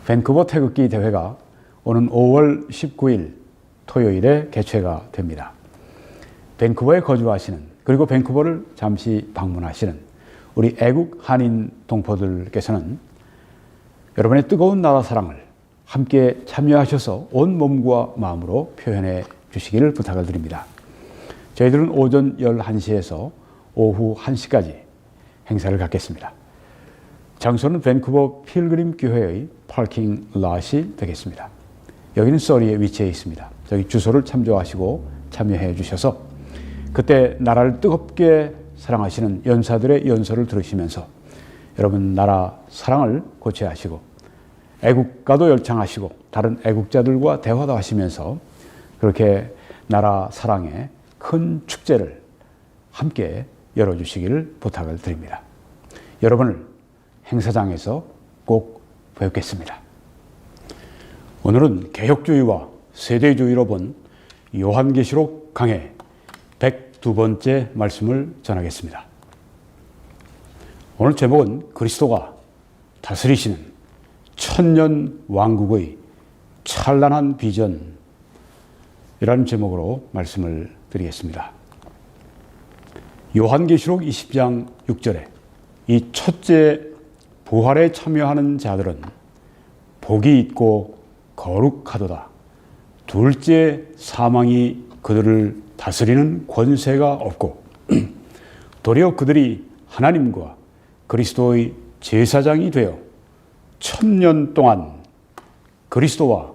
밴쿠버 태극기 대회가 오는 5월 19일 토요일에 개최가 됩니다. 밴쿠버에 거주하시는, 그리고 밴쿠버를 잠시 방문하시는 우리 애국 한인 동포들께서는 여러분의 뜨거운 나라 사랑을 함께 참여하셔서 온 몸과 마음으로 표현해 주시기를 부탁을 드립니다. 저희들은 오전 11시에서 오후 1시까지 행사를 갖겠습니다. 장소는 밴쿠버 필그림 교회의 파킹 롯이 되겠습니다. 여기는 서리에 위치해 있습니다. 저기 주소를 참조하시고 참여해 주셔서 그때 나라를 뜨겁게 사랑하시는 연사들의 연설을 들으시면서 여러분 나라 사랑을 고취하시고 애국가도 열창하시고 다른 애국자들과 대화도 하시면서 그렇게 나라 사랑의 큰 축제를 함께 열어주시기를 부탁을 드립니다. 여러분을 행사장에서 꼭 뵙겠습니다. 오늘은 개혁주의와 세대주의로 본 요한계시록 강해 102번째 말씀을 전하겠습니다. 오늘 제목은 그리스도가 다스리시는 천년 왕국의 찬란한 비전이라는 제목으로 말씀을 드리겠습니다. 요한계시록 20장 6절에 이 첫째 부활에 참여하는 자들은 복이 있고 거룩하도다. 둘째 사망이 그들을 다스리는 권세가 없고 도리어 그들이 하나님과 그리스도의 제사장이 되어 천년 동안 그리스도와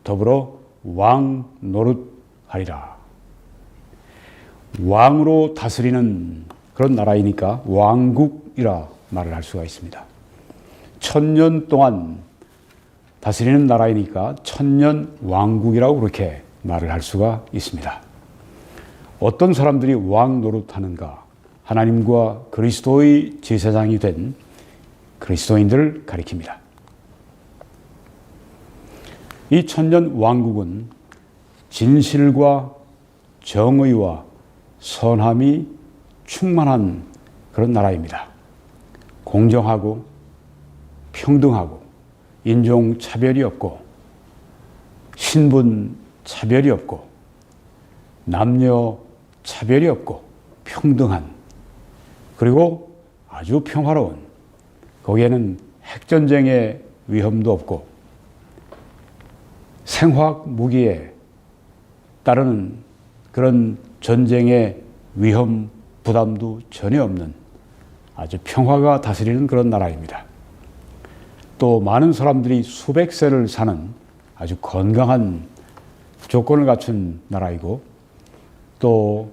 더불어 왕 노릇하리라. 왕으로 다스리는 그런 나라이니까 왕국이라 말을 할 수가 있습니다. 천년 동안 다스리는 나라이니까 천년 왕국이라고 그렇게 말을 할 수가 있습니다. 어떤 사람들이 왕 노릇하는가? 하나님과 그리스도의 제사장이 된 그리스도인들을 가리킵니다. 이 천년 왕국은 진실과 정의와 선함이 충만한 그런 나라입니다. 공정하고 평등하고 인종 차별이 없고 신분 차별이 없고 남녀 차별이 없고 평등한, 그리고 아주 평화로운, 거기에는 핵전쟁의 위험도 없고 생화학 무기에 따르는 그런 전쟁의 위험 부담도 전혀 없는 아주 평화가 다스리는 그런 나라입니다. 또 많은 사람들이 수백 세를 사는 아주 건강한 조건을 갖춘 나라이고, 또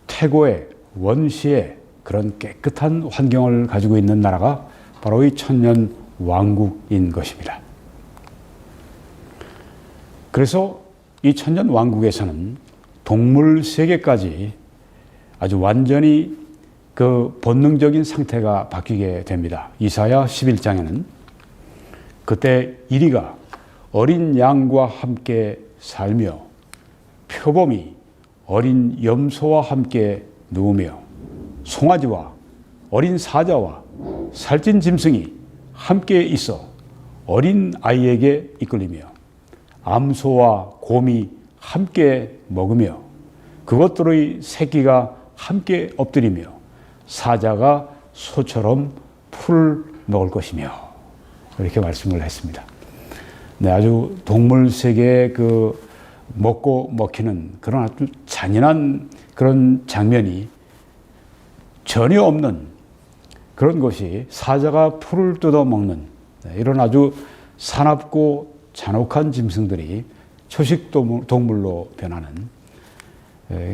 태고의 원시의 그런 깨끗한 환경을 가지고 있는 나라가 바로 이 천년 왕국인 것입니다. 그래서 이 천년 왕국에서는 동물 세계까지 아주 완전히 그 본능적인 상태가 바뀌게 됩니다. 이사야 11장에는 그때 이리가 어린 양과 함께 살며 표범이 어린 염소와 함께 누우며 송아지와 어린 사자와 살찐 짐승이 함께 있어 어린 아이에게 이끌리며 암소와 곰이 함께 먹으며 그것들의 새끼가 함께 엎드리며 사자가 소처럼 풀 먹을 것이며, 이렇게 말씀을 했습니다. 네, 아주 동물 세계의 그 먹고 먹히는 그런 아주 잔인한 그런 장면이 전혀 없는 그런 것이 사자가 풀을 뜯어 먹는, 이런 아주 사납고 잔혹한 짐승들이 초식 동물로 변하는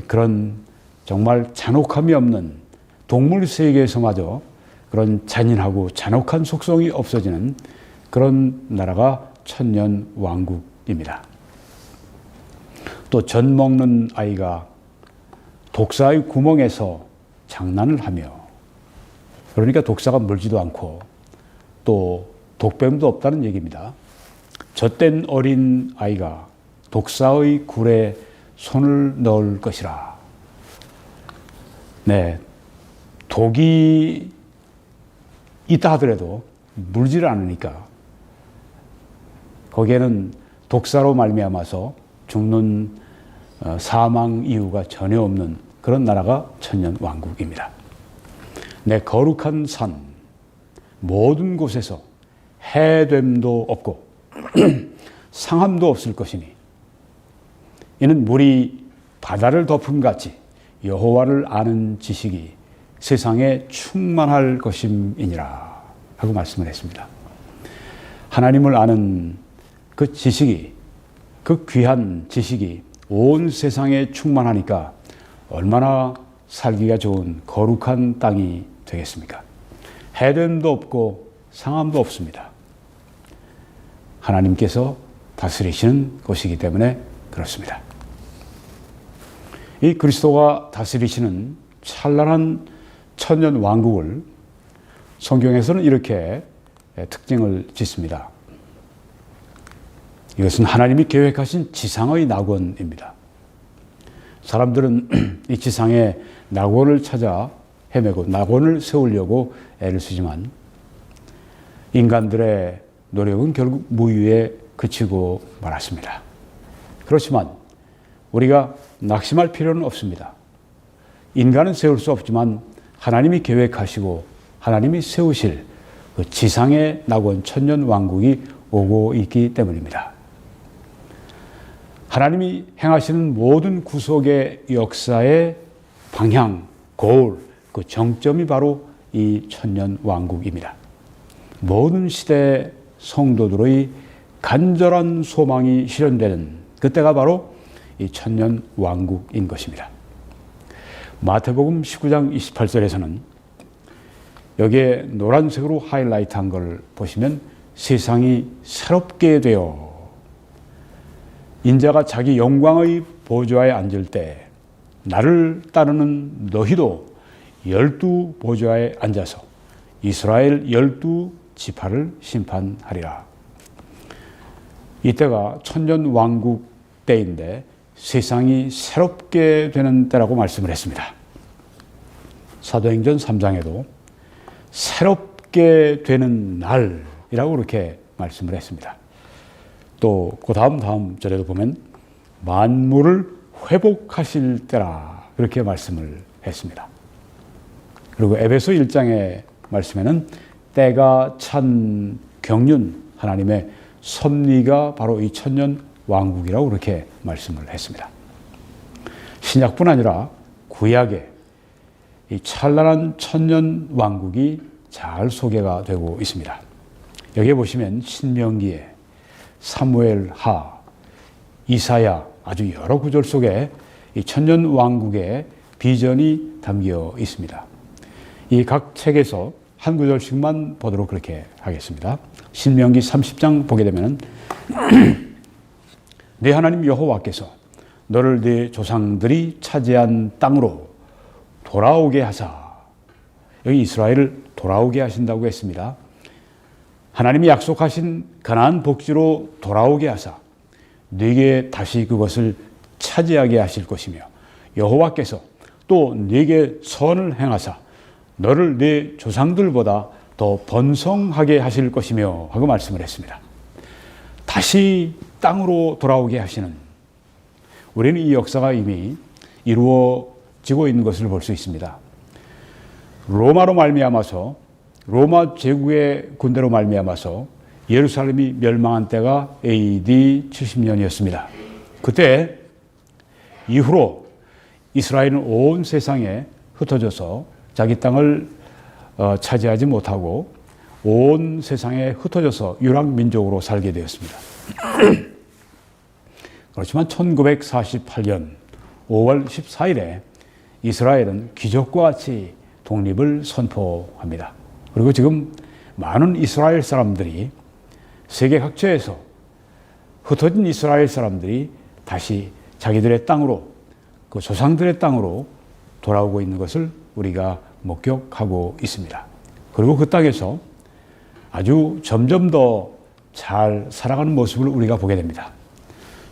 그런 정말 잔혹함이 없는 동물 세계에서마저 그런 잔인하고 잔혹한 속성이 없어지는 그런 나라가 천년 왕국입니다. 또 젖 먹는 아이가 독사의 구멍에서 장난을 하며, 그러니까 독사가 물지도 않고 또 독뱀도 없다는 얘기입니다. 젖된 어린 아이가 독사의 굴에 손을 넣을 것이라. 네, 독이 있다 하더라도 물지를 않으니까 거기에는 독사로 말미암아서 죽는 사망 이유가 전혀 없는 그런 나라가 천년왕국입니다. 내 거룩한 산 모든 곳에서 해됨도 없고 상함도 없을 것이니 이는 물이 바다를 덮음같이 여호와를 아는 지식이 세상에 충만할 것임이니라 하고 말씀을 했습니다. 하나님을 아는 그 지식이, 그 귀한 지식이 온 세상에 충만하니까 얼마나 살기가 좋은 거룩한 땅이 되겠습니까? 해됨도 없고 상함도 없습니다. 하나님께서 다스리시는 곳이기 때문에 그렇습니다. 이 그리스도가 다스리시는 찬란한 천년 왕국을 성경에서는 이렇게 특징을 짓습니다. 이것은 하나님이 계획하신 지상의 낙원입니다. 사람들은 이 지상에 낙원을 찾아 헤매고 낙원을 세우려고 애를 쓰지만 인간들의 노력은 결국 무유에 그치고 말았습니다. 그렇지만 우리가 낙심할 필요는 없습니다. 인간은 세울 수 없지만 하나님이 계획하시고 하나님이 세우실 그 지상의 낙원 천년 왕국이 오고 있기 때문입니다. 하나님이 행하시는 모든 구속의 역사의 방향, 고울, 그 정점이 바로 이 천년 왕국입니다. 모든 시대 성도들의 간절한 소망이 실현되는 그때가 바로 이 천년 왕국인 것입니다. 마태복음 19장 28절에서는 여기에 노란색으로 하이라이트한 걸 보시면 세상이 새롭게 되어 인자가 자기 영광의 보좌에 앉을 때 나를 따르는 너희도 12 보좌에 앉아서 이스라엘 12 지파를 심판하리라. 이때가 천년 왕국 때인데 세상이 새롭게 되는 때라고 말씀을 했습니다. 사도행전 3장에도 새롭게 되는 날이라고 그렇게 말씀을 했습니다. 또 그 다음 절에도 보면 만물을 회복하실 때라 그렇게 말씀을 했습니다. 그리고 에베소 1장의 말씀에는 때가 찬 경륜 하나님의 섭리가 바로 이 천년 왕국이라고 그렇게 말씀을 했습니다. 신약뿐 아니라 구약에 이 찬란한 천년 왕국이 잘 소개가 되고 있습니다. 여기에 보시면 신명기에 사무엘하, 이사야 아주 여러 구절 속에 이 천년 왕국의 비전이 담겨 있습니다. 이 각 책에서 한 구절씩만 보도록 그렇게 하겠습니다. 신명기 30장 보게 되면 네 하나님 여호와께서 너를 네 조상들이 차지한 땅으로 돌아오게 하사, 여기 이스라엘을 돌아오게 하신다고 했습니다. 하나님이 약속하신 가나안 복지로 돌아오게 하사 네게 다시 그것을 차지하게 하실 것이며 여호와께서 또 네게 선을 행하사 너를 네 조상들보다 더 번성하게 하실 것이며 하고 말씀을 했습니다. 다시 땅으로 돌아오게 하시는, 우리는 이 역사가 이미 이루어지고 있는 것을 볼 수 있습니다. 로마로 말미암아서, 로마 제국의 군대로 말미암아서 예루살렘이 멸망한 때가 AD 70년이었습니다. 그때 이후로 이스라엘은 온 세상에 흩어져서 자기 땅을 차지하지 못하고 온 세상에 흩어져서 유랑민족으로 살게 되었습니다. 그렇지만 1948년 5월 14일에 이스라엘은 기적과 같이 독립을 선포합니다. 그리고 지금 많은 이스라엘 사람들이 세계 각처에서 흩어진 이스라엘 사람들이 다시 자기들의 땅으로, 그 조상들의 땅으로 돌아오고 있는 것을 우리가 목격하고 있습니다. 그리고 그 땅에서 아주 점점 더 잘 살아가는 모습을 우리가 보게 됩니다.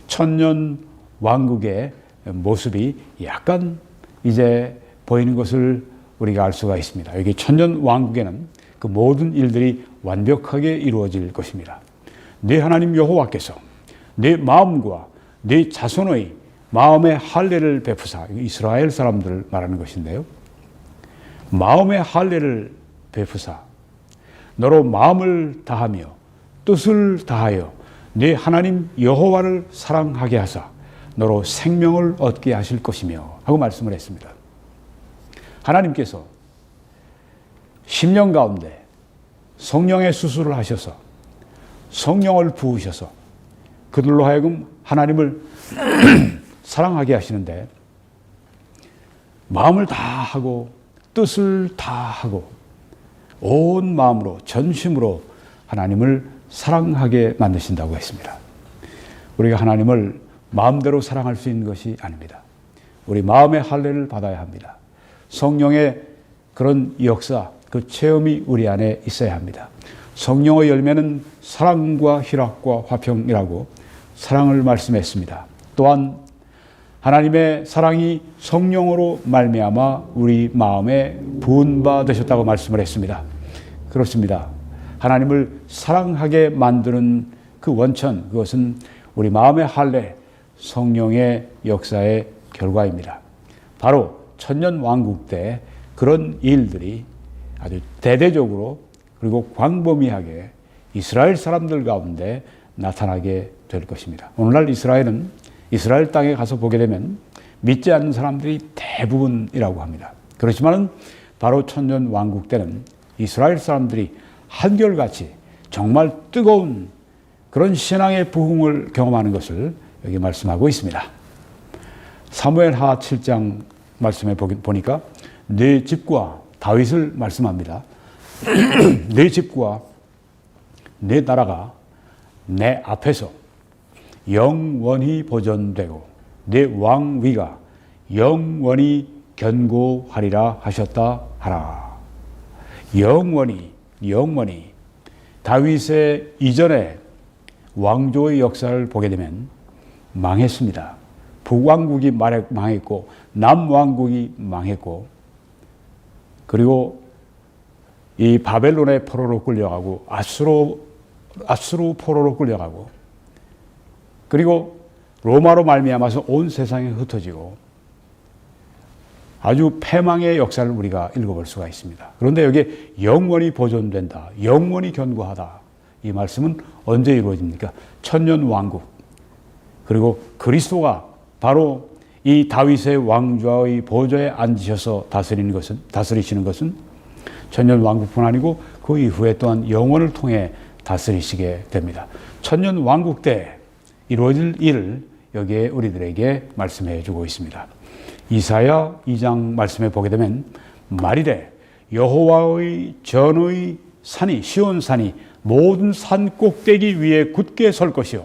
천년 왕국의 모습이 약간 이제 보이는 것을 우리가 알 수가 있습니다. 여기 천년 왕국에는 그 모든 일들이 완벽하게 이루어질 것입니다. 네 하나님 여호와께서 네 마음과 네 자손의 마음의 할례를 베푸사, 이스라엘 사람들을 말하는 것인데요. 마음의 할례를 베푸사 너로 마음을 다하며 뜻을 다하여 네 하나님 여호와를 사랑하게 하사 너로 생명을 얻게 하실 것이며 하고 말씀을 했습니다. 하나님께서 10년 가운데 성령의 수술을 하셔서 성령을 부으셔서 그들로 하여금 하나님을 사랑하게 하시는데 마음을 다하고 뜻을 다하고 온 마음으로 전심으로 하나님을 사랑하게 만드신다고 했습니다. 우리가 하나님을 마음대로 사랑할 수 있는 것이 아닙니다. 우리 마음의 할례를 받아야 합니다. 성령의 그런 역사, 그 체험이 우리 안에 있어야 합니다. 성령의 열매는 사랑과 희락과 화평이라고 사랑을 말씀했습니다. 또한 하나님의 사랑이 성령으로 말미암아 우리 마음에 부은 바 되셨다고 말씀을 했습니다. 그렇습니다. 하나님을 사랑하게 만드는 그 원천, 그것은 우리 마음의 할례, 성령의 역사의 결과입니다. 바로 천년왕국 때 그런 일들이 아주 대대적으로 그리고 광범위하게 이스라엘 사람들 가운데 나타나게 될 것입니다. 오늘날 이스라엘은 이스라엘 땅에 가서 보게 되면 믿지 않는 사람들이 대부분이라고 합니다. 그렇지만 바로 천년왕국 때는 이스라엘 사람들이 한결같이 정말 뜨거운 그런 신앙의 부흥을 경험하는 것을 여기 말씀하고 있습니다. 사무엘하 7장 말씀에 보니까 네 집과 다윗을 말씀합니다. 네 집과 네 나라가 내 앞에서 영원히 보존되고 내 왕위가 영원히 견고하리라 하셨다 하라. 영원히 다윗의 이전에 왕조의 역사를 보게 되면 망했습니다. 북왕국이 망했고 남왕국이 망했고 그리고 이 바벨론의 포로로 끌려가고 아수르 포로로 끌려가고 그리고 로마로 말미암아서 온 세상에 흩어지고 아주 패망의 역사를 우리가 읽어볼 수가 있습니다. 그런데 여기에 영원히 보존된다, 영원히 견고하다, 이 말씀은 언제 이루어집니까? 천년왕국, 그리고 그리스도가 바로 이 다윗의 왕좌의 보좌에 앉으셔서 다스리시는 것은 천년왕국뿐 아니고 그 이후에 또한 영원을 통해 다스리시게 됩니다. 천년왕국 때 이루어질 일을 여기에 우리들에게 말씀해 주고 있습니다. 이사야 2장 말씀에 보게 되면 말이래 여호와의 전의 산이 시온산이 모든 산 꼭대기 위에 굳게 설 것이요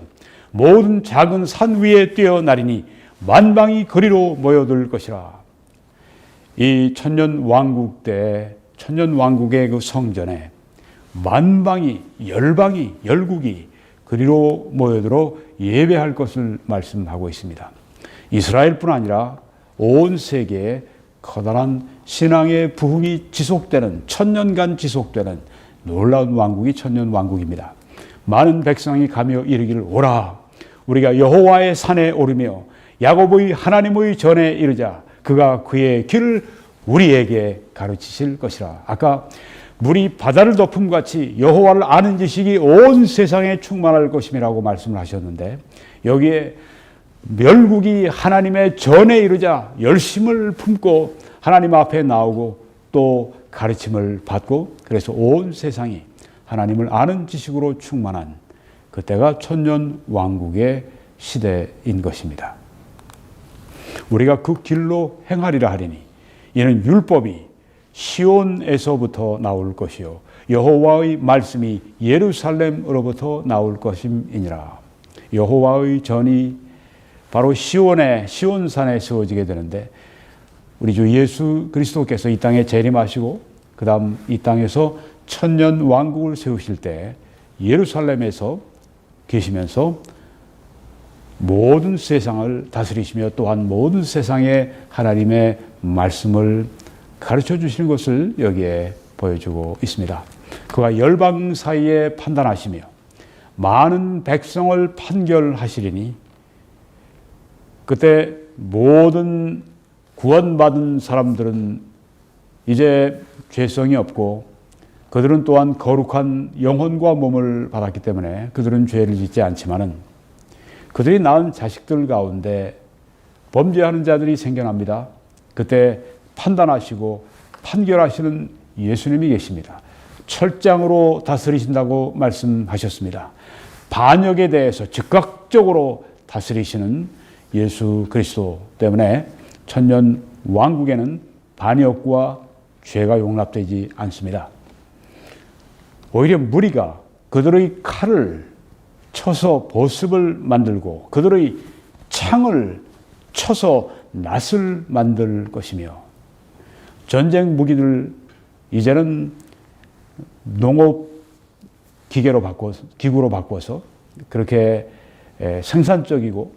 모든 작은 산 위에 뛰어나리니 만방이 그리로 모여들 것이라. 이 천년왕국 때 천년왕국의 그 성전에 만방이 열방이 열국이 그리로 모여들어 예배할 것을 말씀하고 있습니다. 이스라엘뿐 아니라 온 세계에 커다란 신앙의 부흥이 지속되는 천년간 지속되는 놀라운 왕국이 천년왕국입니다. 많은 백성이 가며 이르기를 오라 우리가 여호와의 산에 오르며 야곱의 하나님의 전에 이르자 그가 그의 길을 우리에게 가르치실 것이라. 아까 물이 바다를 덮음같이 여호와를 아는 지식이 온 세상에 충만할 것임이라고 말씀을 하셨는데 여기에 멸국이 하나님의 전에 이르자 열심을 품고 하나님 앞에 나오고 또 가르침을 받고 그래서 온 세상이 하나님을 아는 지식으로 충만한 그때가 천년왕국의 시대인 것입니다. 우리가 그 길로 행하리라 하리니 이는 율법이 시온에서부터 나올 것이요 여호와의 말씀이 예루살렘으로부터 나올 것임이니라. 여호와의 전이 바로 시온산에 세워지게 되는데 우리 주 예수 그리스도께서 이 땅에 재림하시고 그 다음 이 땅에서 천년 왕국을 세우실 때 예루살렘에서 계시면서 모든 세상을 다스리시며 또한 모든 세상에 하나님의 말씀을 가르쳐 주시는 것을 여기에 보여주고 있습니다. 그가 열방 사이에 판단하시며 많은 백성을 판결하시리니 그때 모든 구원받은 사람들은 이제 죄성이 없고 그들은 또한 거룩한 영혼과 몸을 받았기 때문에 그들은 죄를 짓지 않지만은 그들이 낳은 자식들 가운데 범죄하는 자들이 생겨납니다. 그때 판단하시고 판결하시는 예수님이 계십니다. 철장으로 다스리신다고 말씀하셨습니다. 반역에 대해서 즉각적으로 다스리시는 예수 그리스도 때문에 천년 왕국에는 반역과 죄가 용납되지 않습니다. 오히려 무리가 그들의 칼을 쳐서 보습을 만들고 그들의 창을 쳐서 낫을 만들 것이며 전쟁 무기들 이제는 농업 기계로 기구로 바꿔서 그렇게 생산적이고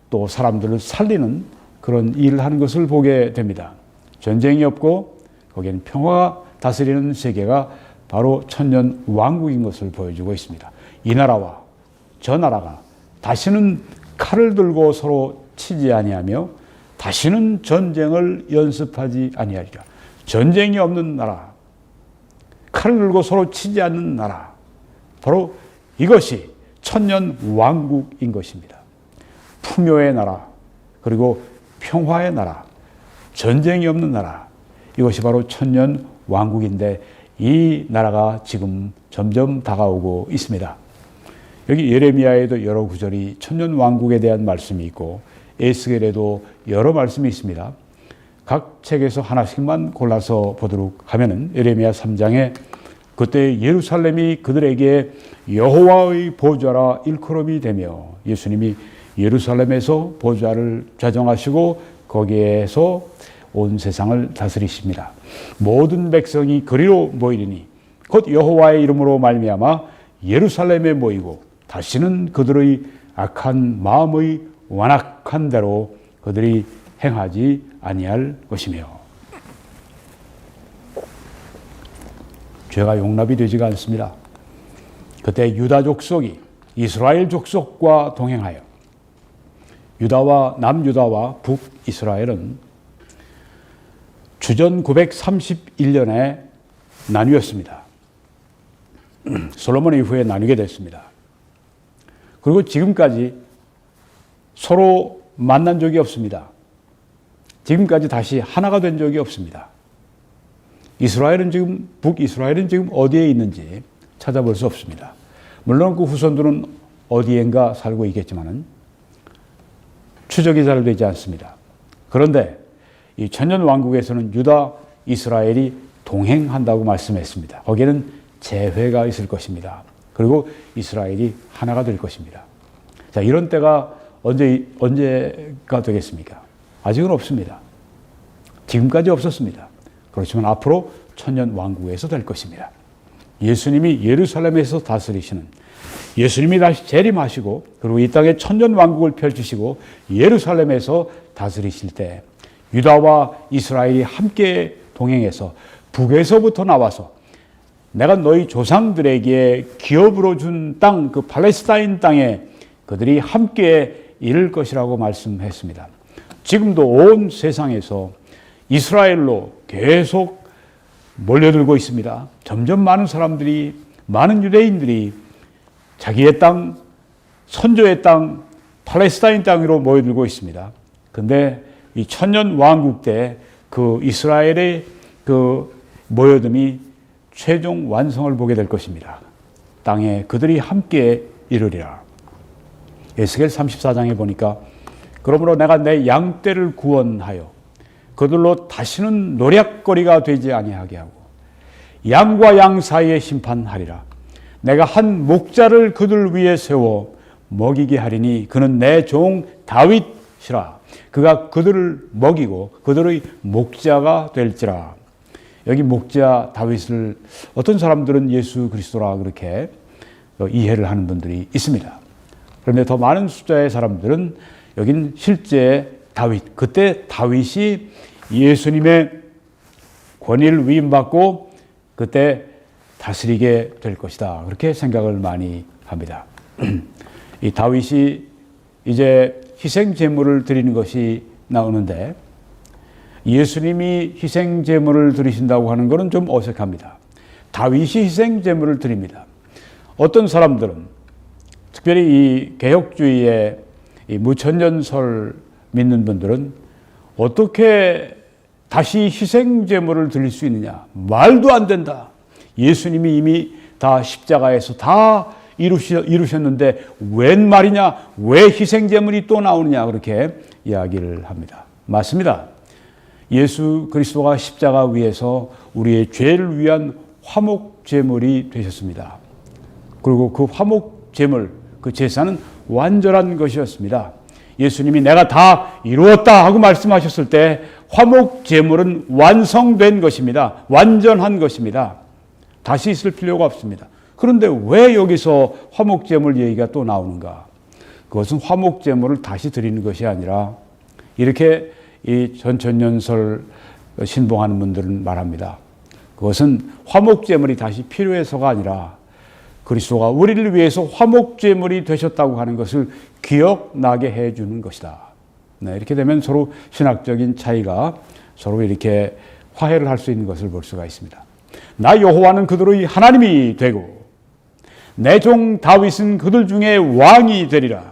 또 사람들을 살리는 그런 일을 하는 것을 보게 됩니다. 전쟁이 없고 거기에는 평화가 다스리는 세계가 바로 천년 왕국인 것을 보여주고 있습니다. 이 나라와 저 나라가 다시는 칼을 들고 서로 치지 아니하며 다시는 전쟁을 연습하지 아니하리라. 전쟁이 없는 나라, 칼을 들고 서로 치지 않는 나라, 바로 이것이 천년 왕국인 것입니다. 풍요의 나라, 그리고 평화의 나라, 전쟁이 없는 나라, 이것이 바로 천년 왕국인데 이 나라가 지금 점점 다가오고 있습니다. 여기 예레미야에도 여러 구절이 천년 왕국에 대한 말씀이 있고 에스겔에도 여러 말씀이 있습니다. 각 책에서 하나씩만 골라서 보도록 하면은 예레미야 3장에 그때 예루살렘이 그들에게 여호와의 보좌라 일컬음이 되며 예수님이 예루살렘에서 보좌를 좌정하시고 거기에서 온 세상을 다스리십니다. 모든 백성이 그리로 모이리니 곧 여호와의 이름으로 말미암아 예루살렘에 모이고 다시는 그들의 악한 마음의 완악한 대로 그들이 행하지 아니할 것이며 죄가 용납이 되지가 않습니다. 그때 유다 족속이 이스라엘 족속과 동행하여 남유다와 북이스라엘은 주전 931년에 나뉘었습니다. 솔로몬 이후에 나뉘게 됐습니다. 그리고 지금까지 서로 만난 적이 없습니다. 지금까지 다시 하나가 된 적이 없습니다. 북이스라엘은 지금 어디에 있는지 찾아볼 수 없습니다. 물론 그 후손들은 어디엔가 살고 있겠지만은 추적이 잘 되지 않습니다. 그런데 이 천년 왕국에서는 유다, 이스라엘이 동행한다고 말씀했습니다. 거기에는 재회가 있을 것입니다. 그리고 이스라엘이 하나가 될 것입니다. 자, 이런 때가 언제가 되겠습니까? 아직은 없습니다. 지금까지 없었습니다. 그렇지만 앞으로 천년 왕국에서 될 것입니다. 예수님이 예루살렘에서 다스리시는, 예수님이 다시 재림하시고 그리고 이 땅에 천년 왕국을 펼치시고 예루살렘에서 다스리실 때 유다와 이스라엘이 함께 동행해서 북에서부터 나와서 내가 너희 조상들에게 기업으로 준 땅, 그 팔레스타인 땅에 그들이 함께 이를 것이라고 말씀했습니다. 지금도 온 세상에서 이스라엘로 계속 몰려들고 있습니다. 점점 많은 유대인들이 자기의 땅, 선조의 땅, 팔레스타인 땅으로 모여들고 있습니다. 그런데 이 천년 왕국 때 그 이스라엘의 그 모여듦이 최종 완성을 보게 될 것입니다. 땅에 그들이 함께 이르리라. 에스겔 34장에 보니까 그러므로 내가 내 양떼를 구원하여 그들로 다시는 노략거리가 되지 아니하게 하고 양과 양 사이에 심판하리라. 내가 한 목자를 그들 위에 세워 먹이게 하리니 그는 내 종 다윗이라. 그가 그들을 먹이고 그들의 목자가 될지라. 여기 목자 다윗을 어떤 사람들은 예수 그리스도라 그렇게 이해를 하는 분들이 있습니다. 그런데 더 많은 숫자의 사람들은 여긴 실제 다윗, 그때 다윗이 예수님의 권위를 위임받고 그때 다스리게 될 것이다. 그렇게 생각을 많이 합니다. 이 다윗이 이제 희생 제물을 드리는 것이 나오는데 예수님이 희생 제물을 드리신다고 하는 것은 좀 어색합니다. 다윗이 희생 제물을 드립니다. 어떤 사람들은 특별히 이 개혁주의의 이 무천년설 믿는 분들은 어떻게 다시 희생 제물을 드릴 수 있느냐? 말도 안 된다. 예수님이 이미 다 십자가에서 다 이루셨는데 웬 말이냐? 왜 희생 제물이 또 나오느냐? 그렇게 이야기를 합니다. 맞습니다. 예수 그리스도가 십자가 위에서 우리의 죄를 위한 화목 제물이 되셨습니다. 그리고 그 화목 제물, 그 제사는 완전한 것이었습니다. 예수님이 내가 다 이루었다 하고 말씀하셨을 때 화목 제물은 완성된 것입니다. 완전한 것입니다. 다시 있을 필요가 없습니다. 그런데 왜 여기서 화목 제물 얘기가 또 나오는가? 그것은 화목 제물을 다시 드리는 것이 아니라 이렇게 이 전천년설 신봉하는 분들은 말합니다. 그것은 화목 제물이 다시 필요해서가 아니라 그리스도가 우리를 위해서 화목 제물이 되셨다고 하는 것을 기억나게 해주는 것이다. 네, 이렇게 되면 서로 신학적인 차이가 서로 이렇게 화해를 할 수 있는 것을 볼 수가 있습니다. 나 여호와는 그들의 하나님이 되고 내 종 다윗은 그들 중에 왕이 되리라.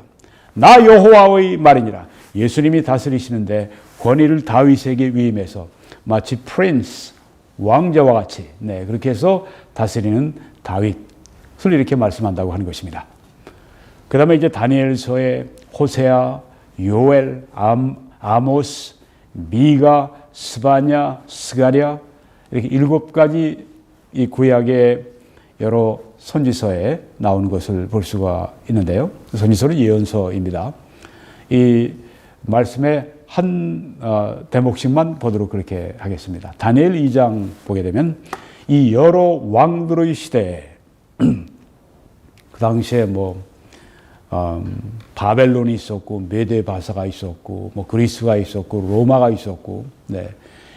나 여호와의 말이니라. 예수님이 다스리시는데 권위를 다윗에게 위임해서 마치 프린스, 왕자와 같이 그렇게 해서 다스리는 다윗을 이렇게 말씀한다고 하는 것입니다. 그 다음에 이제 다니엘서에 호세아, 요엘, 아모스, 미가, 스바냐, 스가랴 이렇게 7가지 이 구약의 여러 선지서에 나오는 것을 볼 수가 있는데요. 선지서는 예언서입니다. 이 말씀의 한 대목씩만 보도록 그렇게 하겠습니다. 다니엘 2장 보게 되면 이 여러 왕들의 시대에 그 당시에 바벨론이 있었고 메데바사가 있었고 그리스가 있었고 로마가 있었고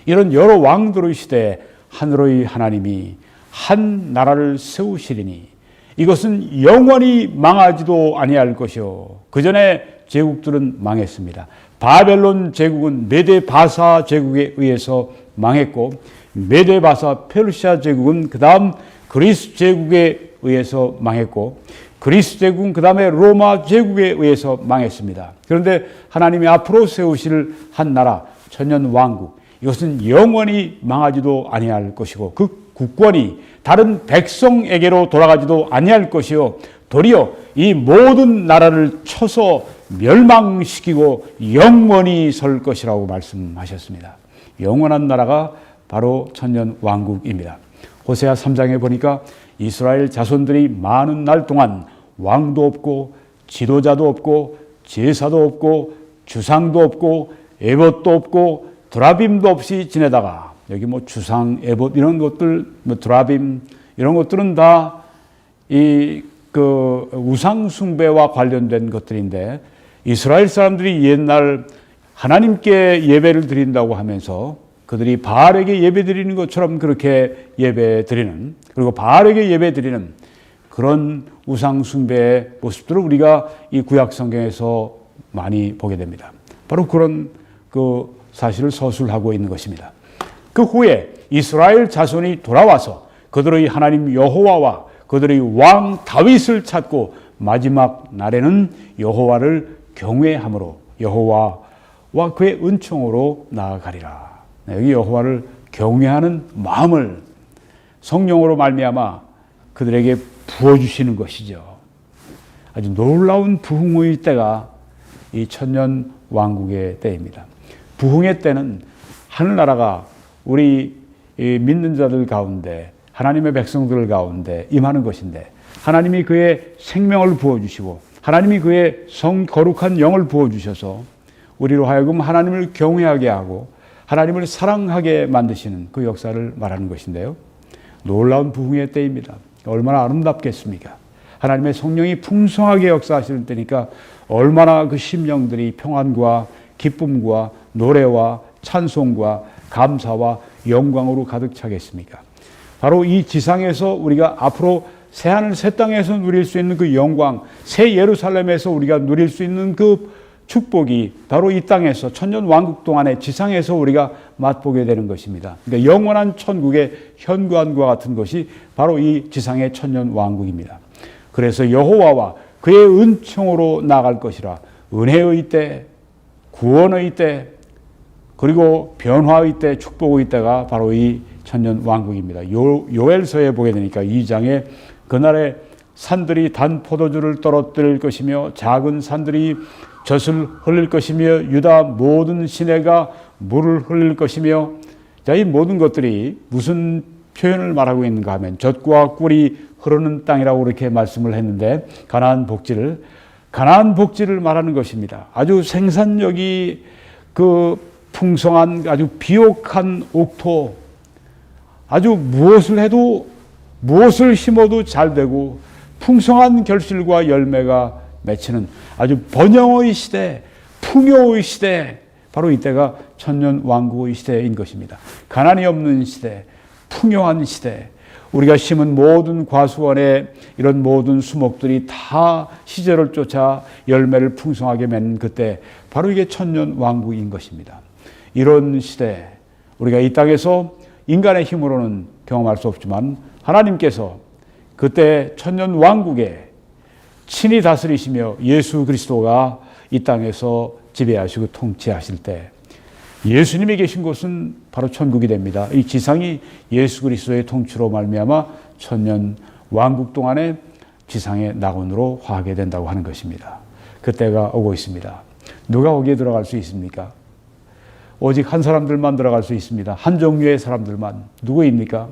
이런 여러 왕들의 시대에 하늘의 하나님이 한 나라를 세우시리니 이것은 영원히 망하지도 아니할 것이요. 그 전에 제국들은 망했습니다. 바벨론 제국은 메데바사 제국에 의해서 망했고 메데바사 페르시아 제국은 그 다음 그리스 제국에 의해서 망했고 그리스 제국은 그 다음에 로마 제국에 의해서 망했습니다. 그런데 하나님이 앞으로 세우실 한 나라 천년 왕국 이것은 영원히 망하지도 아니할 것이고 그 국권이 다른 백성에게로 돌아가지도 아니할 것이요 도리어 이 모든 나라를 쳐서 멸망시키고 영원히 설 것이라고 말씀하셨습니다. 영원한 나라가 바로 천년 왕국입니다. 호세아 3장에 보니까 이스라엘 자손들이 많은 날 동안 왕도 없고 지도자도 없고 제사도 없고 주상도 없고 에봇도 없고 드라빔도 없이 지내다가 여기 주상, 에봇 이런 것들, 드라빔 이런 것들은 다 그 우상 숭배와 관련된 것들인데 이스라엘 사람들이 옛날 하나님께 예배를 드린다고 하면서 그들이 바알에게 예배 드리는 것처럼 그렇게 예배 드리는 그리고 바알에게 예배 드리는 그런 우상 숭배의 모습들을 우리가 이 구약 성경에서 많이 보게 됩니다. 바로 그런 그 사실을 서술하고 있는 것입니다. 그 후에 이스라엘 자손이 돌아와서 그들의 하나님 여호와와 그들의 왕 다윗을 찾고 마지막 날에는 여호와를 경외함으로 여호와와 그의 은총으로 나아가리라. 여기 여호와를 경외하는 마음을 성령으로 말미암아 그들에게 부어주시는 것이죠. 아주 놀라운 부흥의 때가 이 천년 왕국의 때입니다. 부흥의 때는 하늘나라가 우리 믿는 자들 가운데 하나님의 백성들 가운데 임하는 것인데 하나님이 그의 생명을 부어주시고 하나님이 그의 거룩한 영을 부어주셔서 우리로 하여금 하나님을 경외하게 하고 하나님을 사랑하게 만드시는 그 역사를 말하는 것인데요. 놀라운 부흥의 때입니다. 얼마나 아름답겠습니까? 하나님의 성령이 풍성하게 역사하시는 때니까 얼마나 그 심령들이 평안과 기쁨과 노래와 찬송과 감사와 영광으로 가득 차겠습니까? 바로 이 지상에서 우리가 앞으로 새하늘 새 땅에서 누릴 수 있는 그 영광, 새 예루살렘에서 우리가 누릴 수 있는 그 축복이 바로 이 땅에서 천년 왕국 동안의 지상에서 우리가 맛보게 되는 것입니다. 그러니까 영원한 천국의 현관과 같은 것이 바로 이 지상의 천년 왕국입니다. 그래서 여호와와 그의 은총으로 나갈 것이라. 은혜의 때, 구원의 때, 그리고 변화의 때, 축복의 때가 바로 이 천년 왕국입니다. 요엘서에 보게 되니까 2장에 그날에 산들이 단 포도주를 떨어뜨릴 것이며 작은 산들이 젖을 흘릴 것이며 유다 모든 시내가 물을 흘릴 것이며, 자, 이 모든 것들이 무슨 표현을 말하고 있는가 하면 젖과 꿀이 흐르는 땅이라고 이렇게 말씀을 했는데 가나안 복지를 말하는 것입니다. 아주 생산력이 그 풍성한 아주 비옥한 옥토, 아주 무엇을 해도 무엇을 심어도 잘 되고 풍성한 결실과 열매가 맺히는 아주 번영의 시대, 풍요의 시대, 바로 이때가 천년 왕국의 시대인 것입니다. 가난이 없는 시대, 풍요한 시대, 우리가 심은 모든 과수원에 이런 모든 수목들이 다 시절을 쫓아 열매를 풍성하게 맺는 그때, 바로 이게 천년 왕국인 것입니다. 이런 시대, 우리가 이 땅에서 인간의 힘으로는 경험할 수 없지만 하나님께서 그때 천년 왕국에 친히 다스리시며 예수 그리스도가 이 땅에서 지배하시고 통치하실 때 예수님이 계신 곳은 바로 천국이 됩니다. 이 지상이 예수 그리스도의 통치로 말미암아 천년 왕국 동안에 지상의 낙원으로 화하게 된다고 하는 것입니다. 그때가 오고 있습니다. 누가 거기에 들어갈 수 있습니까? 오직 한 사람들만 들어갈 수 있습니다. 한 종류의 사람들만. 누구입니까?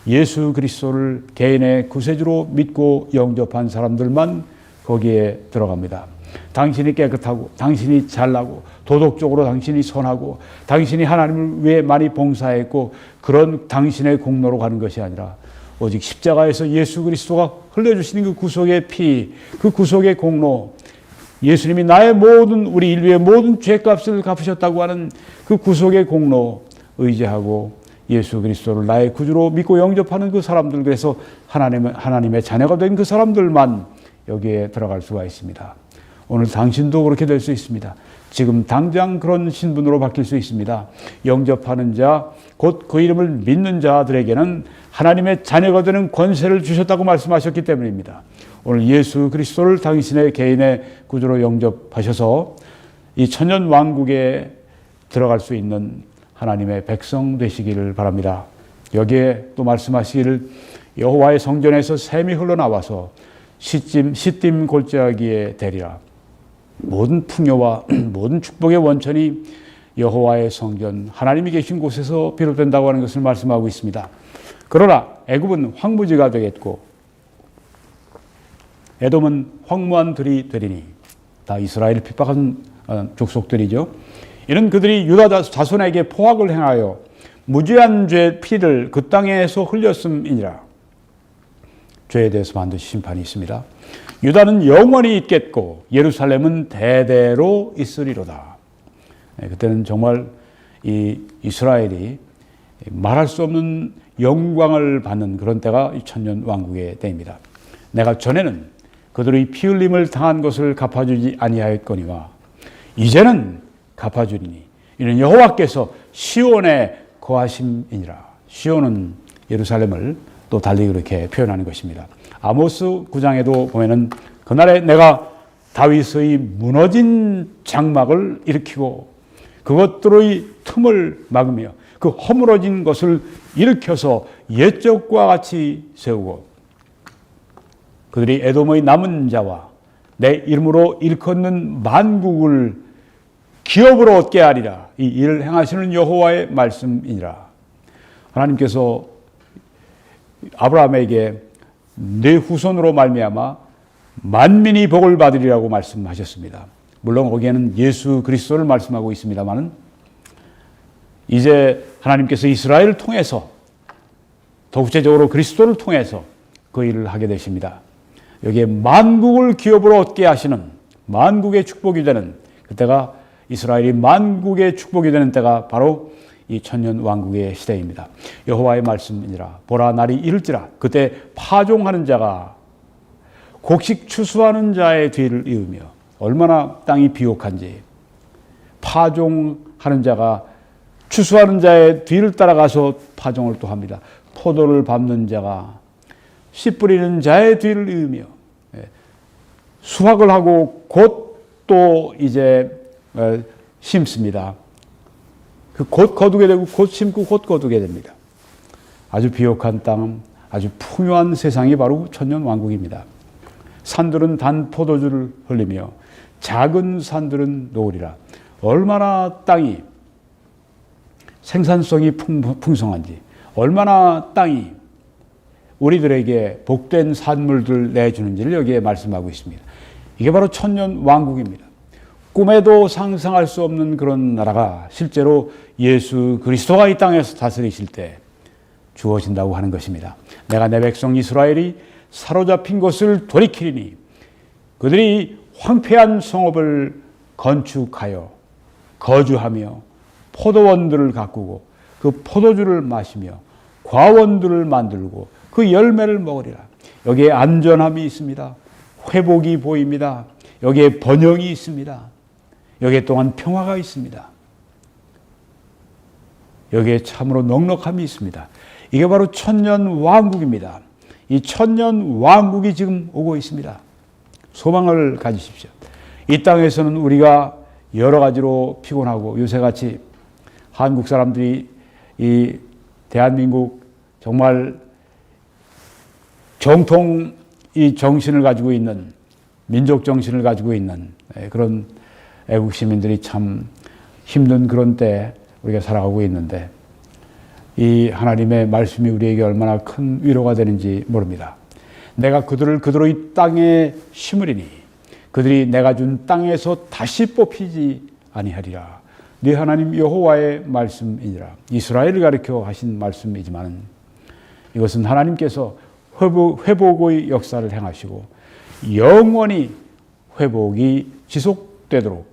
예수 그리스도를 개인의 구세주로 믿고 영접한 사람들만 거기에 들어갑니다. 당신이 깨끗하고 당신이 잘나고 도덕적으로 당신이 선하고 당신이 하나님을 위해 많이 봉사했고 그런 당신의 공로로 가는 것이 아니라 오직 십자가에서 예수 그리스도가 흘려주시는 그 구속의 피, 그 구속의 공로, 예수님이 나의 모든, 우리 인류의 모든 죄값을 갚으셨다고 하는 그 구속의 공로 의지하고 예수 그리스도를 나의 구주로 믿고 영접하는 그 사람들, 그래서 하나님의 자녀가 된 그 사람들만 여기에 들어갈 수가 있습니다. 오늘 당신도 그렇게 될 수 있습니다. 지금 당장 그런 신분으로 바뀔 수 있습니다. 영접하는 자, 곧 그 이름을 믿는 자들에게는 하나님의 자녀가 되는 권세를 주셨다고 말씀하셨기 때문입니다. 오늘 예수 그리스도를 당신의 개인의 구주로 영접하셔서 이 천년 왕국에 들어갈 수 있는 하나님의 백성 되시기를 바랍니다. 여기에 또 말씀하시기를 여호와의 성전에서 샘이 흘러나와서 시딤 골짜기에 대리라. 모든 풍요와 모든 축복의 원천이 여호와의 성전, 하나님이 계신 곳에서 비롯된다고 하는 것을 말씀하고 있습니다. 그러나 애굽은 황무지가 되겠고 에돔은 황무한 들이 되리니, 다 이스라엘을 핍박한 족속들이죠. 이는 그들이 유다 자손에게 포악을 행하여 무죄한 죄 피를 그 땅에서 흘렸음이니라. 죄에 대해서 반드시 심판이 있습니다. 유다는 영원히 있겠고 예루살렘은 대대로 있으리로다. 그때는 정말 이 이스라엘이 말할 수 없는 영광을 받는 그런 때가 천년 왕국의 때입니다. 내가 전에는 그들의 피 흘림을 당한 것을 갚아주지 아니하였거니와 이제는 갚아주리니 이는 여호와께서 시온에 거하심이니라. 시온은 예루살렘을 또 달리 그렇게 표현하는 것입니다. 아모스 9장에도 보면은 그날에 내가 다윗의 무너진 장막을 일으키고 그것들의 틈을 막으며 그 허물어진 것을 일으켜서 옛적과 같이 세우고 그들이 에돔의 남은 자와 내 이름으로 일컫는 만국을 기업으로 얻게 하리라. 이 일을 행하시는 여호와의 말씀이니라. 하나님께서 아브라함에게 내 후손으로 말미암아 만민이 복을 받으리라고 말씀하셨습니다. 물론 거기에는 예수 그리스도를 말씀하고 있습니다만 이제 하나님께서 이스라엘을 통해서 더 구체적으로 그리스도를 통해서 그 일을 하게 되십니다. 여기에 만국을 기업으로 얻게 하시는 만국의 축복이 되는 그때가 이스라엘이 만국의 축복이 되는 때가 바로 이 천년 왕국의 시대입니다. 여호와의 말씀이니라. 보라, 날이 이를지라. 그때 파종하는 자가 곡식 추수하는 자의 뒤를 이으며, 얼마나 땅이 비옥한지, 파종하는 자가 추수하는 자의 뒤를 따라가서 파종을 또 합니다. 포도를 밟는 자가 씨 뿌리는 자의 뒤를 이으며, 수확을 하고 곧 또 이제 심습니다. 곧 거두게 되고 곧 심고 곧 거두게 됩니다. 아주 비옥한 땅, 아주 풍요한 세상이 바로 천년 왕국입니다. 산들은 단 포도주를 흘리며 작은 산들은 노으리라. 얼마나 땅이 생산성이 풍성한지, 얼마나 땅이 우리들에게 복된 산물들을 내주는지를 여기에 말씀하고 있습니다. 이게 바로 천년 왕국입니다. 꿈에도 상상할 수 없는 그런 나라가 실제로 예수 그리스도가 이 땅에서 다스리실 때 주어진다고 하는 것입니다. 내가 내 백성 이스라엘이 사로잡힌 곳을 돌이키리니 그들이 황폐한 성읍을 건축하여 거주하며 포도원들을 가꾸고 그 포도주를 마시며 과원들을 만들고 그 열매를 먹으리라. 여기에 안전함이 있습니다. 회복이 보입니다. 여기에 번영이 있습니다. 여기에 또한 평화가 있습니다. 여기에 참으로 넉넉함이 있습니다. 이게 바로 천년 왕국입니다. 이 천년 왕국이 지금 오고 있습니다. 소망을 가지십시오. 이 땅에서는 우리가 여러 가지로 피곤하고, 요새같이 한국 사람들이 이 대한민국 정말 정통 이 정신을 가지고 있는, 민족 정신을 가지고 있는 그런 애국 시민들이 참 힘든 그런 때 우리가 살아가고 있는데, 이 하나님의 말씀이 우리에게 얼마나 큰 위로가 되는지 모릅니다. 내가 그들을 그대로 이 땅에 심으리니 그들이 내가 준 땅에서 다시 뽑히지 아니하리라. 네 하나님 여호와의 말씀이니라. 이스라엘을 가리켜 하신 말씀이지만 이것은 하나님께서 회복의 역사를 행하시고 영원히 회복이 지속되도록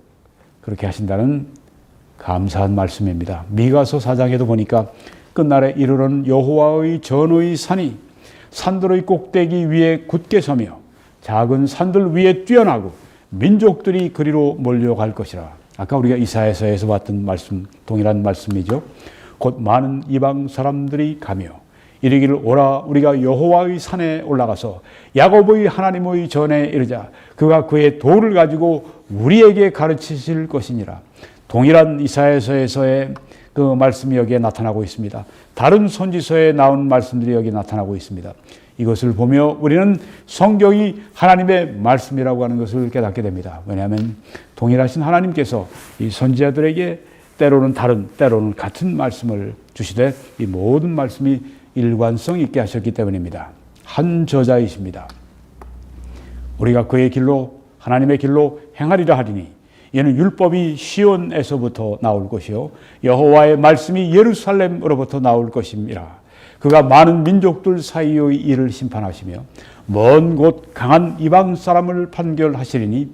그렇게 하신다는 감사한 말씀입니다. 미가서 4장에도 보니까 끝날에 이르러는 여호와의 전의 산이 산들의 꼭대기 위에 굳게 서며 작은 산들 위에 뛰어나고 민족들이 그리로 몰려갈 것이라. 아까 우리가 이사야서에서 봤던 말씀, 동일한 말씀이죠. 곧 많은 이방 사람들이 가며 이르기를 오라, 우리가 여호와의 산에 올라가서 야곱의 하나님의 전에 이르자. 그가 그의 도를 가지고 우리에게 가르치실 것이니라. 동일한 이사야서에서의 그 말씀이 여기에 나타나고 있습니다. 다른 선지서에 나온 말씀들이 여기 나타나고 있습니다. 이것을 보며 우리는 성경이 하나님의 말씀이라고 하는 것을 깨닫게 됩니다. 왜냐하면 동일하신 하나님께서 이 선지자들에게 때로는 다른, 때로는 같은 말씀을 주시되 이 모든 말씀이 일관성 있게 하셨기 때문입니다. 한 저자이십니다. 우리가 그의 길로, 하나님의 길로 행하리라 하리니 이는 율법이 시온에서부터 나올 것이요 여호와의 말씀이 예루살렘으로부터 나올 것임이라. 그가 많은 민족들 사이의 일을 심판하시며 먼 곳 강한 이방 사람을 판결하시리니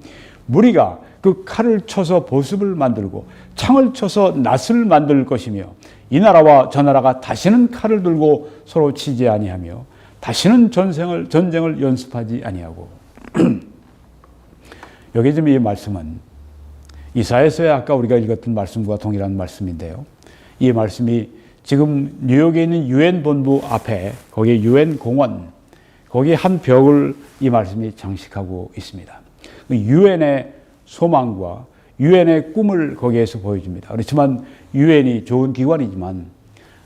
무리가 그 칼을 쳐서 보습을 만들고 창을 쳐서 낫을 만들 것이며 이 나라와 저 나라가 다시는 칼을 들고 서로 치지 아니하며 다시는 전쟁을 연습하지 아니하고. 여기 지금 이 말씀은 이사야서에 아까 우리가 읽었던 말씀과 동일한 말씀인데요. 이 말씀이 지금 뉴욕에 있는 유엔 본부 앞에, 거기에 유엔 공원, 거기에 한 벽을 이 말씀이 장식하고 있습니다. 유엔의 소망과 유엔의 꿈을 거기에서 보여줍니다. 그렇지만 유엔이 좋은 기관이지만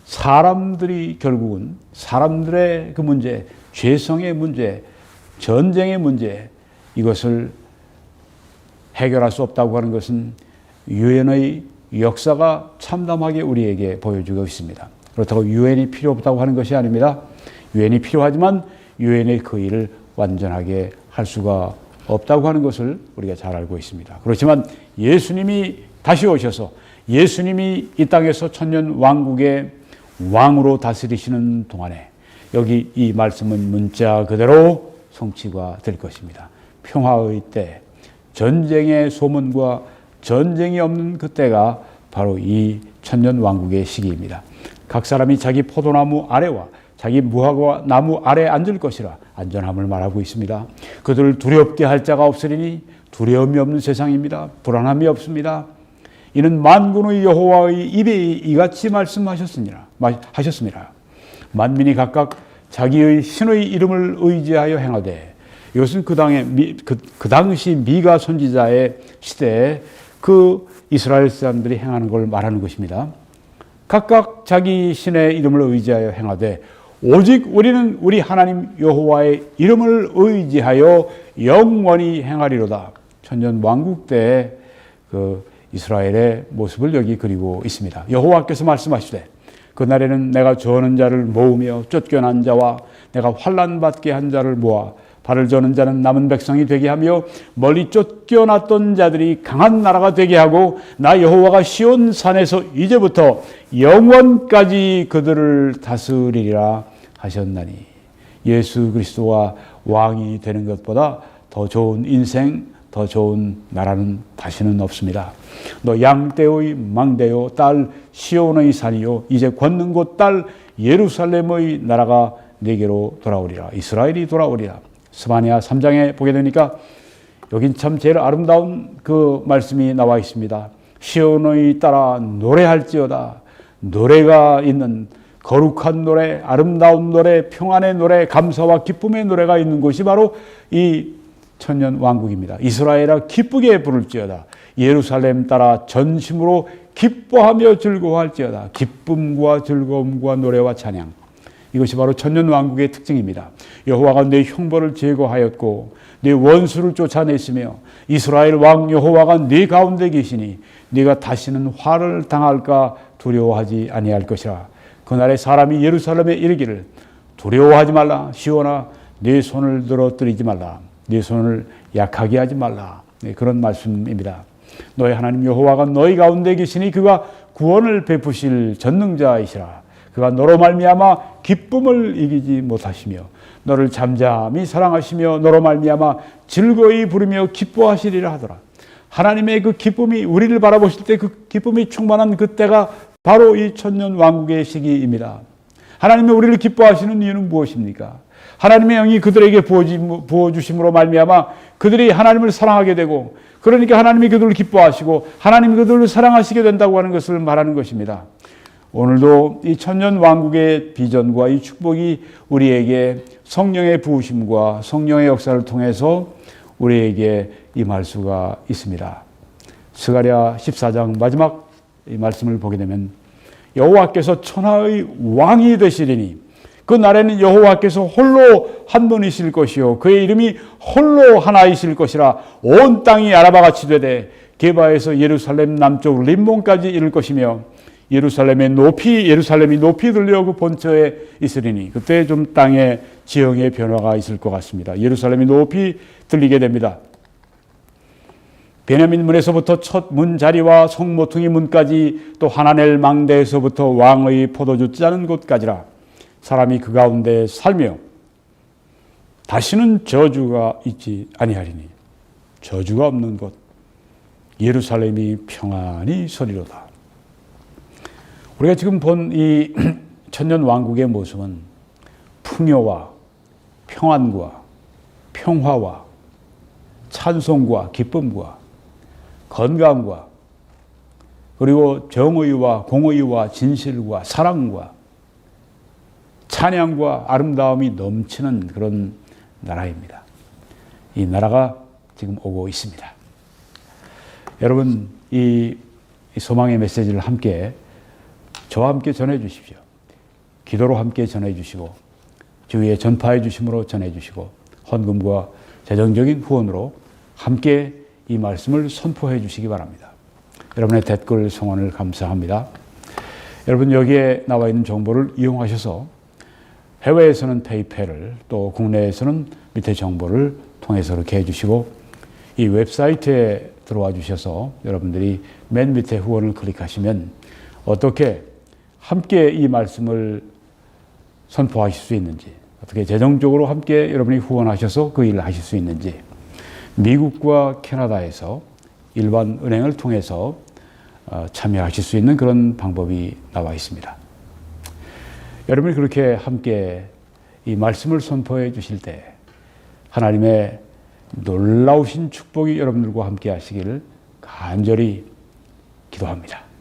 사람들이 결국은 사람들의 그 문제, 죄성의 문제, 전쟁의 문제, 이것을 해결할 수 없다고 하는 것은 유엔의 역사가 참담하게 우리에게 보여주고 있습니다. 그렇다고 유엔이 필요 없다고 하는 것이 아닙니다. 유엔이 필요하지만 유엔의 그 일을 완전하게 할 수가 없다고 하는 것을 우리가 잘 알고 있습니다. 그렇지만 예수님이 다시 오셔서 예수님이 이 땅에서 천년 왕국의 왕으로 다스리시는 동안에 여기 이 말씀은 문자 그대로 성취가 될 것입니다. 평화의 때, 전쟁의 소문과 전쟁이 없는 그때가 바로 이 천년왕국의 시기입니다. 각 사람이 자기 포도나무 아래와 자기 무화과 나무 아래에 앉을 것이라 안전함을 말하고 있습니다. 그들을 두렵게 할 자가 없으리니 두려움이 없는 세상입니다. 불안함이 없습니다. 이는 만군의 여호와의 입에 이같이 말씀하셨습니다. 만민이 각각 자기의 신의 이름을 의지하여 행하되, 이것은 그 당시 미가 선지자의 시대에 그 이스라엘 사람들이 행하는 걸 말하는 것입니다. 각각 자기 신의 이름을 의지하여 행하되 오직 우리는 우리 하나님 여호와의 이름을 의지하여 영원히 행하리로다. 천년왕국 때 그 이스라엘의 모습을 여기 그리고 있습니다. 여호와께서 말씀하시되 그날에는 내가 저는 자를 모으며 쫓겨난 자와 내가 환난 받게 한 자를 모아 발을 저는 자는 남은 백성이 되게 하며 멀리 쫓겨났던 자들이 강한 나라가 되게 하고 나 여호와가 시온 산에서 이제부터 영원까지 그들을 다스리리라 하셨나니, 예수 그리스도와 왕이 되는 것보다 더 좋은 인생, 더 좋은 나라는 다시는 없습니다. 너 양떼의 망대요 딸 시온의 산이요 이제 걷는 곳 딸 예루살렘의 나라가 내게로 돌아오리라. 이스라엘이 돌아오리라. 스바냐 3장에 보게 되니까 여긴 참 제일 아름다운 그 말씀이 나와 있습니다. 시온의 딸아 노래할지어다. 노래가 있는 거룩한 노래, 아름다운 노래, 평안의 노래, 감사와 기쁨의 노래가 있는 곳이 바로 이 천년왕국입니다. 이스라엘아 기쁘게 부를지어다. 예루살렘 따라 전심으로 기뻐하며 즐거워할지어다. 기쁨과 즐거움과 노래와 찬양. 이것이 바로 천년왕국의 특징입니다. 여호와가 내 형벌을 제거하였고 내 원수를 쫓아냈으며 이스라엘 왕 여호와가 네 가운데 계시니 네가 다시는 화를 당할까 두려워하지 아니할 것이라. 그날에 사람이 예루살렘에 이르기를 두려워하지 말라. 시온아 네 손을 늘어뜨리지 말라. 네 손을 약하게 하지 말라. 네, 그런 말씀입니다. 너희 하나님 여호와가 너희 가운데 계시니 그가 구원을 베푸실 전능자이시라. 그가 너로 말미암아 기쁨을 이기지 못하시며 너를 잠잠히 사랑하시며 너로 말미암아 즐거이 부르며 기뻐하시리라 하더라. 하나님의 그 기쁨이, 우리를 바라보실 때 그 기쁨이 충만한 그때가 바로 이 천년왕국의 시기입니다. 하나님이 우리를 기뻐하시는 이유는 무엇입니까? 하나님의 영이 그들에게 부어주심으로 말미암아 그들이 하나님을 사랑하게 되고, 그러니까 하나님이 그들을 기뻐하시고 하나님이 그들을 사랑하시게 된다고 하는 것을 말하는 것입니다. 오늘도 이 천년왕국의 비전과 이 축복이 우리에게 성령의 부으심과 성령의 역사를 통해서 우리에게 임할 수가 있습니다. 스가랴 14장 마지막 이 말씀을 보게 되면 여호와께서 천하의 왕이 되시리니 그 날에는 여호와께서 홀로 한 분이실 것이요 그의 이름이 홀로 하나이실 것이라. 온 땅이 아라바같이 되되 게바에서 예루살렘 남쪽 림몬까지 이를 것이며 예루살렘이 높이 들려 그 본처에 있으리니, 그때 좀 땅의 지형의 변화가 있을 것 같습니다. 예루살렘이 높이 들리게 됩니다. 베냐민 문에서부터 첫 문자리와 성모퉁이 문까지, 또 하나넬 망대에서부터 왕의 포도주 짜는 곳까지라. 사람이 그 가운데 살며 다시는 저주가 있지 아니하리니, 저주가 없는 곳 예루살렘이 평안히 서리로다. 우리가 지금 본 이 천년왕국의 모습은 풍요와 평안과 평화와 찬송과 기쁨과 건강과 그리고 정의와 공의와 진실과 사랑과 찬양과 아름다움이 넘치는 그런 나라입니다. 이 나라가 지금 오고 있습니다. 여러분, 이 소망의 메시지를 함께 저와 함께 전해 주십시오. 기도로 함께 전해 주시고 주위에 전파해 주심으로 전해 주시고 헌금과 재정적인 후원으로 함께 이 말씀을 선포해 주시기 바랍니다. 여러분의 댓글 성원을 감사합니다. 여러분, 여기에 나와 있는 정보를 이용하셔서 해외에서는 페이팔을, 또 국내에서는 밑에 정보를 통해서 이렇게 해주시고, 이 웹사이트에 들어와 주셔서 여러분들이 맨 밑에 후원을 클릭하시면 어떻게 함께 이 말씀을 선포하실 수 있는지, 어떻게 재정적으로 함께 여러분이 후원하셔서 그 일을 하실 수 있는지, 미국과 캐나다에서 일반 은행을 통해서 참여하실 수 있는 그런 방법이 나와 있습니다. 여러분이 그렇게 함께 이 말씀을 선포해 주실 때 하나님의 놀라우신 축복이 여러분들과 함께 하시기를 간절히 기도합니다.